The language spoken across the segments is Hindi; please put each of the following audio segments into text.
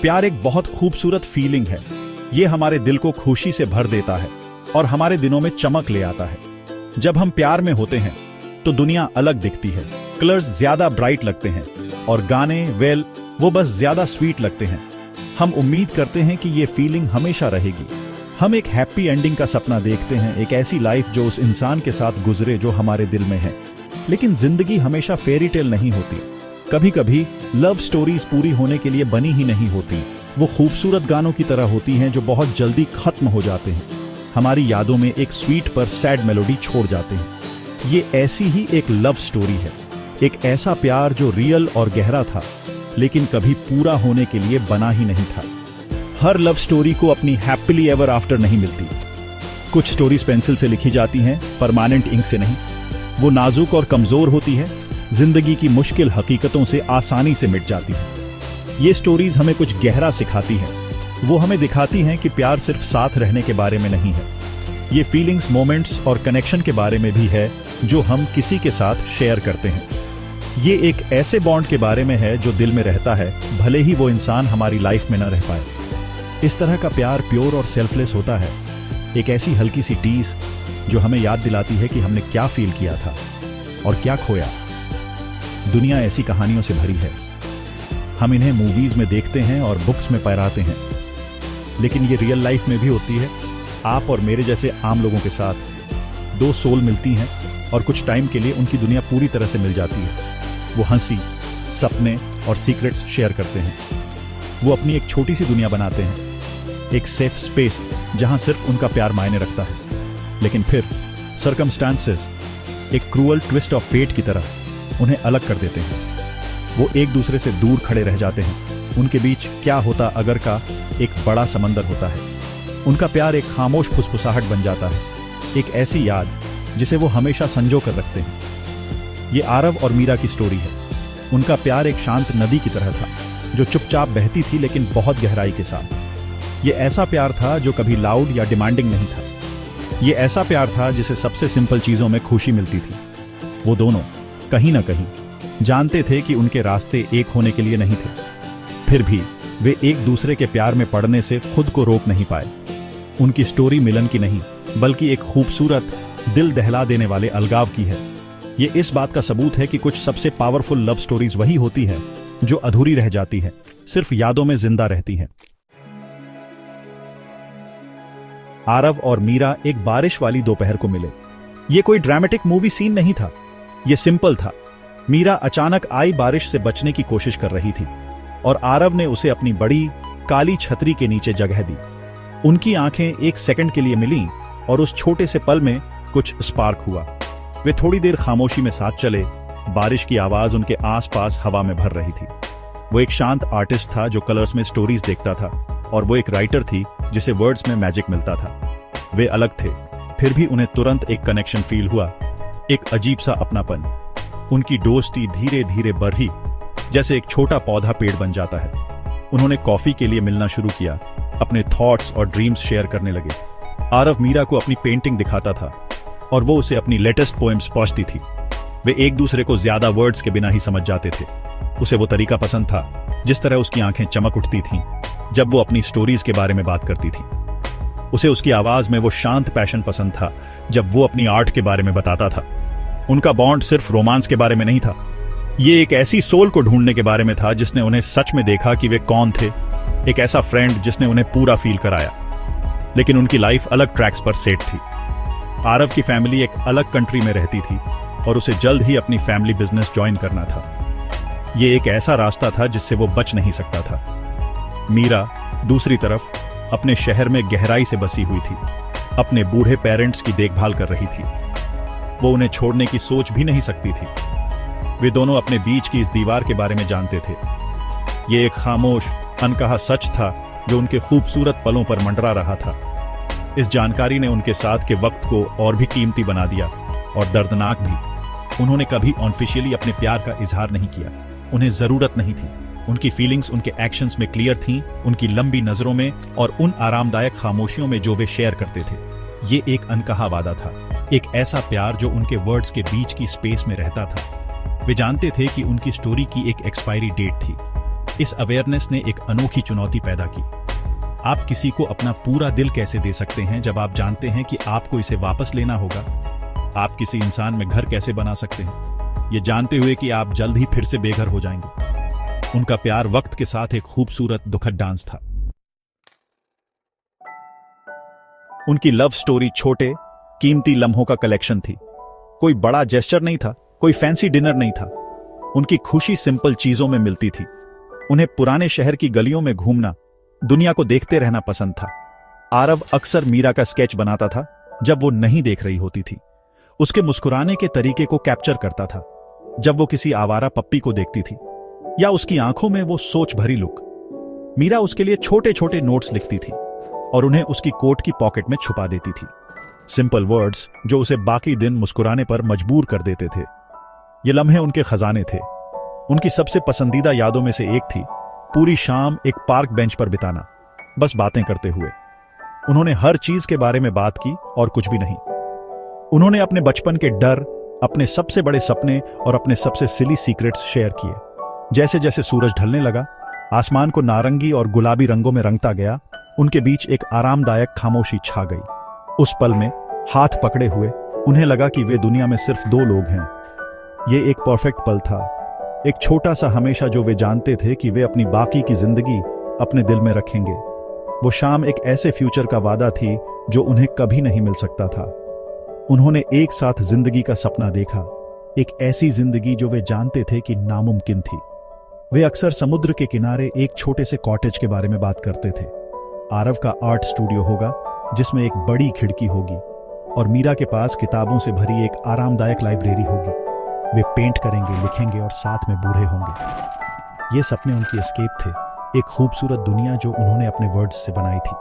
प्यार एक बहुत खूबसूरत फीलिंग है। ये हमारे दिल को खुशी से भर देता है और हमारे दिनों में चमक ले आता है। जब हम प्यार में होते हैं तो दुनिया अलग दिखती है। कलर्स ज्यादा ब्राइट लगते हैं और गाने वो बस ज्यादा स्वीट लगते हैं। हम उम्मीद करते हैं कि ये फीलिंग हमेशा रहेगी। हम एक हैप्पी एंडिंग का सपना देखते हैं, एक ऐसी लाइफ जो उस इंसान के साथ गुजरे जो हमारे दिल में है। लेकिन जिंदगी हमेशा फेरी टेल नहीं होती। कभी कभी लव स्टोरीज पूरी होने के लिए बनी ही नहीं होती। वो खूबसूरत गानों की तरह होती हैं जो बहुत जल्दी खत्म हो जाते हैं, हमारी यादों में एक स्वीट पर सैड मेलोडी छोड़ जाते हैं। ये ऐसी ही एक लव स्टोरी है, एक ऐसा प्यार जो रियल और गहरा था लेकिन कभी पूरा होने के लिए बना ही नहीं था। हर लव स्टोरी को अपनी हैप्पीली एवर आफ्टर नहीं मिलती। कुछ स्टोरीज पेंसिल से लिखी जाती हैं, परमानेंट इंक से नहीं। वो नाजुक और कमजोर होती है, जिंदगी की मुश्किल हकीकतों से आसानी से मिट जाती है। ये स्टोरीज हमें कुछ गहरा सिखाती हैं। वो हमें दिखाती हैं कि प्यार सिर्फ साथ रहने के बारे में नहीं है। ये फीलिंग्स, मोमेंट्स और कनेक्शन के बारे में भी है जो हम किसी के साथ शेयर करते हैं। ये एक ऐसे बॉन्ड के बारे में है जो दिल में रहता है, भले ही वो इंसान हमारी लाइफ में न रह पाए। इस तरह का प्यार प्योर और सेल्फलेस होता है, एक ऐसी हल्की सी टीज जो हमें याद दिलाती है कि हमने क्या फील किया था और क्या खोया। दुनिया ऐसी कहानियों से भरी है। हम इन्हें मूवीज में देखते हैं और बुक्स में पढ़ते हैं, लेकिन ये रियल लाइफ में भी होती है। आप और मेरे जैसे आम लोगों के साथ दो सोल मिलती हैं और कुछ टाइम के लिए उनकी दुनिया पूरी तरह से मिल जाती है। वो हंसी, सपने और सीक्रेट्स शेयर करते हैं। वो अपनी एक छोटी सी दुनिया बनाते हैं, एक सेफ स्पेस जहां सिर्फ उनका प्यार मायने रखता है। लेकिन फिर सर्कमस्टांसेस एक क्रूअल ट्विस्ट ऑफ फेट की तरह उन्हें अलग कर देते हैं। वो एक दूसरे से दूर खड़े रह जाते हैं। उनके बीच क्या होता अगर का एक बड़ा समंदर होता है। उनका प्यार एक खामोश फुसफुसाहट बन जाता है, एक ऐसी याद जिसे वो हमेशा संजो कर रखते हैं। ये आरव और मीरा की स्टोरी है। उनका प्यार एक शांत नदी की तरह था जो चुपचाप बहती थी लेकिन बहुत गहराई के साथ। ये ऐसा प्यार था जो कभी लाउड या डिमांडिंग नहीं था। ये ऐसा प्यार था जिसे सबसे सिंपल चीजों में खुशी मिलती थी। वो दोनों कहीं ना कहीं जानते थे कि उनके रास्ते एक होने के लिए नहीं थे, फिर भी वे एक दूसरे के प्यार में पड़ने से खुद को रोक नहीं पाए। उनकी स्टोरी मिलन की नहीं बल्कि एक खूबसूरत, दिल दहला देने वाले अलगाव की है। ये इस बात का सबूत है कि कुछ सबसे पावरफुल लव स्टोरीज वही होती है जो अधूरी रह जाती है, सिर्फ यादों में जिंदा रहती है। आरव और मीरा एक बारिश वाली दोपहर को मिले। ये कोई ड्रामेटिक मूवी सीन नहीं था, ये सिंपल था। मीरा अचानक आई बारिश से बचने की कोशिश कर रही थी और आरव ने उसे अपनी बड़ी काली छतरी के नीचे जगह दी। उनकी आंखें एक सेकंड के लिए मिलीं और उस छोटे से पल में कुछ स्पार्क हुआ। वे थोड़ी देर खामोशी में साथ चले। बारिश की आवाज उनके आसपास हवा में भर रही थी। वो एक शांत आर्टिस्ट था जो कलर्स में स्टोरीज देखता था और वो एक राइटर थी जिसे वर्ड्स में मैजिक मिलता था। वे अलग थे, फिर भी उन्हें तुरंत एक कनेक्शन फील हुआ, एक अजीब सा अपनापन। उनकी दोस्ती धीरे धीरे बढ़ी, जैसे एक छोटा पौधा पेड़ बन जाता है। उन्होंने कॉफी के लिए मिलना शुरू किया, अपने थॉट्स और ड्रीम्स शेयर करने लगे। आरव मीरा को अपनी पेंटिंग दिखाता था और वो उसे अपनी लेटेस्ट पोएम्स पहुंचती थी। वे एक दूसरे को ज्यादा वर्ड्स के बिना ही समझ जाते थे। उसे वो तरीका पसंद था जिस तरह उसकी आंखें चमक उठती थीं जब वो अपनी स्टोरीज के बारे में बात करती थी। उसे उसकी आवाज में वो शांत पैशन पसंद था जब वो अपनी आर्ट के बारे में बताता था। उनका बॉन्ड सिर्फ रोमांस के बारे में नहीं था, ये एक ऐसी सोल को ढूंढने के बारे में था जिसने उन्हें सच में देखा कि वे कौन थे, एक ऐसा फ्रेंड जिसने उन्हें पूरा फील कराया। लेकिन उनकी लाइफ अलग ट्रैक्स पर सेट थी। आरव की फैमिली एक अलग कंट्री में रहती थी और उसे जल्द ही अपनी फैमिली बिजनेस ज्वाइन करना था। ये एक ऐसा रास्ता था जिससे वो बच नहीं सकता था। मीरा दूसरी तरफ अपने शहर में गहराई से बसी हुई थी, अपने बूढ़े पेरेंट्स की देखभाल कर रही थी। वो उन्हें छोड़ने की सोच भी नहीं सकती थी। वे दोनों अपने बीच की इस दीवार के बारे में जानते थे। ये एक खामोश, अनकहा सच था जो उनके खूबसूरत पलों पर मंडरा रहा था। इस जानकारी ने उनके साथ के वक्त को और भी कीमती बना दिया और दर्दनाक भी। उन्होंने कभी ऑफिशियली अपने प्यार का इजहार नहीं किया, उन्हें जरूरत नहीं थी। उनकी फीलिंग्स उनके एक्शंस में क्लियर थीं, उनकी लंबी नजरों में और उन आरामदायक खामोशियों में जो वे शेयर करते थे। ये एक अनकहा वादा था, एक ऐसा प्यार जो उनके वर्ड्स के बीच की स्पेस में रहता था। वे जानते थे कि उनकी स्टोरी की एक एक्सपायरी डेट थी। इस अवेयरनेस ने एक अनोखी चुनौती पैदा की। आप किसी को अपना पूरा दिल कैसे दे सकते हैं जब आप जानते हैं कि आपको इसे वापस लेना होगा? आप किसी इंसान में घर कैसे बना सकते हैं ये जानते हुए कि आप जल्द ही फिर से बेघर हो जाएंगे? उनका प्यार वक्त के साथ एक खूबसूरत दुखद डांस था। उनकी लव स्टोरी छोटे कीमती लम्हों का कलेक्शन थी। कोई बड़ा जेस्चर नहीं था, कोई फैंसी डिनर नहीं था। उनकी खुशी सिंपल चीजों में मिलती थी। उन्हें पुराने शहर की गलियों में घूमना, दुनिया को देखते रहना पसंद था। आरव अक्सर मीरा का स्केच बनाता था जब वो नहीं देख रही होती थी। उसके मुस्कुराने के तरीके को कैप्चर करता था जब वो किसी आवारा पप्पी को देखती थी, या उसकी आंखों में वो सोच भरी लुक। मीरा उसके लिए छोटे छोटे नोट्स लिखती थी और उन्हें उसकी कोट की पॉकेट में छुपा देती थी। सिंपल वर्ड्स जो उसे बाकी दिन मुस्कुराने पर मजबूर कर देते थे। ये लम्हे उनके खजाने थे। उनकी सबसे पसंदीदा यादों में से एक थी पूरी शाम एक पार्क बेंच पर बिताना, बस बातें करते हुए। उन्होंने हर चीज के बारे में बात की और कुछ भी नहीं। उन्होंने अपने बचपन के डर, अपने सबसे बड़े सपने और अपने सबसे सिली सीक्रेट्स शेयर किए। जैसे जैसे सूरज ढलने लगा, आसमान को नारंगी और गुलाबी रंगों में रंगता गया, उनके बीच एक आरामदायक खामोशी छा गई। उस पल में हाथ पकड़े हुए उन्हें लगा कि वे दुनिया में सिर्फ दो लोग हैं। ये एक परफेक्ट पल था, एक छोटा सा हमेशा जो वे जानते थे कि वे अपनी बाकी की जिंदगी अपने दिल में रखेंगे। वो शाम एक ऐसे फ्यूचर का वादा थी जो उन्हें कभी नहीं मिल सकता था। उन्होंने एक साथ जिंदगी का सपना देखा, एक ऐसी जिंदगी जो वे जानते थे कि नामुमकिन थी। वे अक्सर समुद्र के किनारे एक छोटे से कॉटेज के बारे में बात करते थे। आरव का आर्ट स्टूडियो होगा जिसमें एक बड़ी खिड़की होगी और मीरा के पास किताबों से भरी एक आरामदायक लाइब्रेरी होगी। वे पेंट करेंगे, लिखेंगे और साथ में बूढ़े होंगे। ये सपने उनकी एस्केप थे, एक खूबसूरत दुनिया जो उन्होंने अपने वर्ड्स से बनाई थी।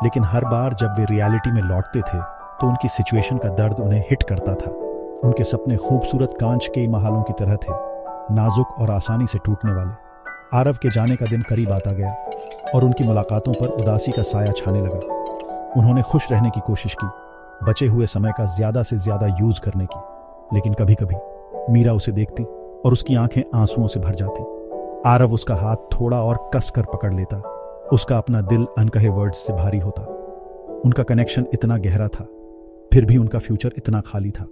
लेकिन हर बार जब वे रियलिटी में लौटते थे तो उनकी सिचुएशन का दर्द उन्हें हिट करता था। उनके सपने खूबसूरत कांच के महालों की तरह थे, नाजुक और आसानी से टूटने वाले। आरव के जाने का दिन करीब आता गया और उनकी मुलाकातों पर उदासी का साया छाने लगा। उन्होंने खुश रहने की कोशिश की, बचे हुए समय का ज्यादा से ज्यादा यूज करने की। लेकिन कभी कभी मीरा उसे देखती और उसकी आंखें आंसुओं से भर जाती। आरव उसका हाथ थोड़ा और कस कर पकड़ लेता। उसका अपना दिल अनकहे वर्ड्स से भारी होता। उनका कनेक्शन इतना गहरा था, फिर भी उनका फ्यूचर इतना खाली था।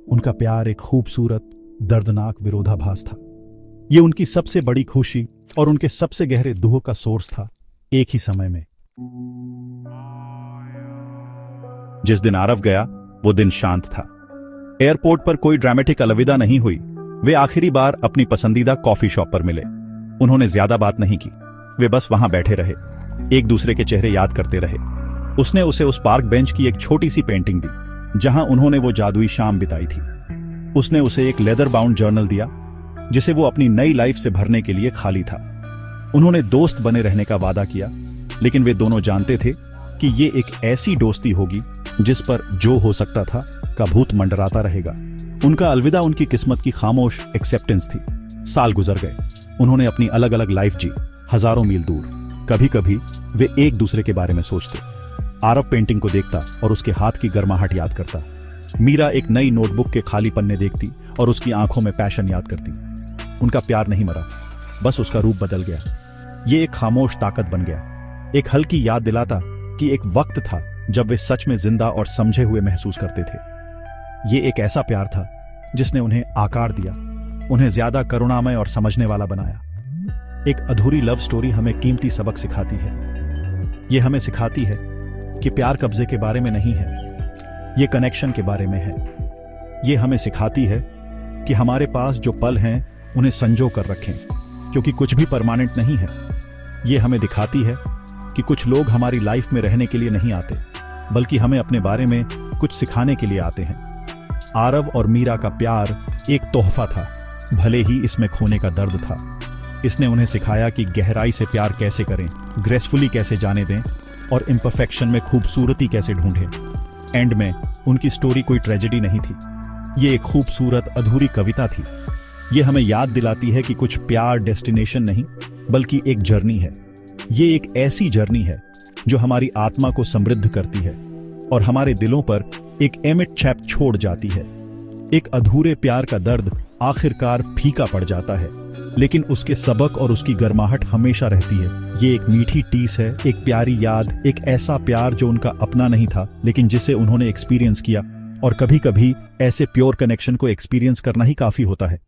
उनका प्यार एक खूबसूरत दर्दनाक विरोधाभास था। ये उनकी सबसे बड़ी खुशी और उनके सबसे गहरे दुख का सोर्स था एक ही समय में। जिस दिन आरव गया वो दिन शांत था। एयरपोर्ट पर कोई ड्रामेटिक अलविदा नहीं हुई। वे आखिरी बार अपनी पसंदीदा कॉफी शॉप पर मिले। उन्होंने ज्यादा बात नहीं की, वे बस वहां बैठे रहे, एक दूसरे के चेहरे याद करते रहे। उसने उसे उस पार्क बेंच की एक छोटी सी पेंटिंग दी जहां उन्होंने वो जादुई शाम बिताई थी। उसने उसे एक लेदर बाउंड जर्नल दिया जिसे वो अपनी नई लाइफ से भरने के लिए खाली था। उन्होंने दोस्त बने रहने का वादा किया, लेकिन वे दोनों जानते थे कि ये एक ऐसी दोस्ती होगी जिस पर जो हो सकता था का भूत मंडराता रहेगा। उनका अलविदा उनकी किस्मत की खामोश एक्सेप्टेंस थी। साल गुजर गए, उन्होंने अपनी अलग अलग लाइफ जी, हजारों मील दूर। कभी कभी वे एक दूसरे के बारे में सोचते। आरव पेंटिंग को देखता और उसके हाथ की गर्माहट याद करता। मीरा एक नई नोटबुक के खाली पन्ने देखती और उसकी आंखों में पैशन याद करती। उनका प्यार नहीं मरा, बस उसका रूप बदल गया। ये एक खामोश ताकत बन गया, एक हल्की याद दिलाता कि एक वक्त था जब वे सच में जिंदा और समझे हुए महसूस करते थे। ये एक ऐसा प्यार था जिसने उन्हें आकार दिया, उन्हें ज्यादा करुणामय और समझने वाला बनाया। एक अधूरी लव स्टोरी हमें कीमती सबक सिखाती है। ये हमें सिखाती है कि प्यार कब्जे के बारे में नहीं है, ये कनेक्शन के बारे में है। ये हमें सिखाती है कि हमारे पास जो पल हैं उन्हें संजो कर रखें, क्योंकि कुछ भी परमानेंट नहीं है। ये हमें दिखाती है कि कुछ लोग हमारी लाइफ में रहने के लिए नहीं आते, बल्कि हमें अपने बारे में कुछ सिखाने के लिए आते हैं। आरव और मीरा का प्यार एक तोहफा था, भले ही इसमें खोने का दर्द था। इसने उन्हें सिखाया कि गहराई से प्यार कैसे करें, ग्रेसफुली कैसे जाने दें और इम्परफेक्शन में खूबसूरती कैसे ढूंढें। एंड में उनकी स्टोरी कोई ट्रेजेडी नहीं थी, ये एक खूबसूरत अधूरी कविता थी। ये हमें याद दिलाती है कि कुछ प्यार डेस्टिनेशन नहीं, बल्कि एक जर्नी है। ये एक ऐसी जर्नी है जो हमारी आत्मा को समृद्ध करती है और हमारे दिलों पर एक एमिट छाप छोड़ जाती है। एक अधूरे प्यार का दर्द आखिरकार फीका पड़ जाता है, लेकिन उसके सबक और उसकी गर्माहट हमेशा रहती है। ये एक मीठी टीस है, एक प्यारी याद, एक ऐसा प्यार जो उनका अपना नहीं था लेकिन जिसे उन्होंने एक्सपीरियंस किया। और कभी कभी ऐसे प्योर कनेक्शन को एक्सपीरियंस करना ही काफी होता है।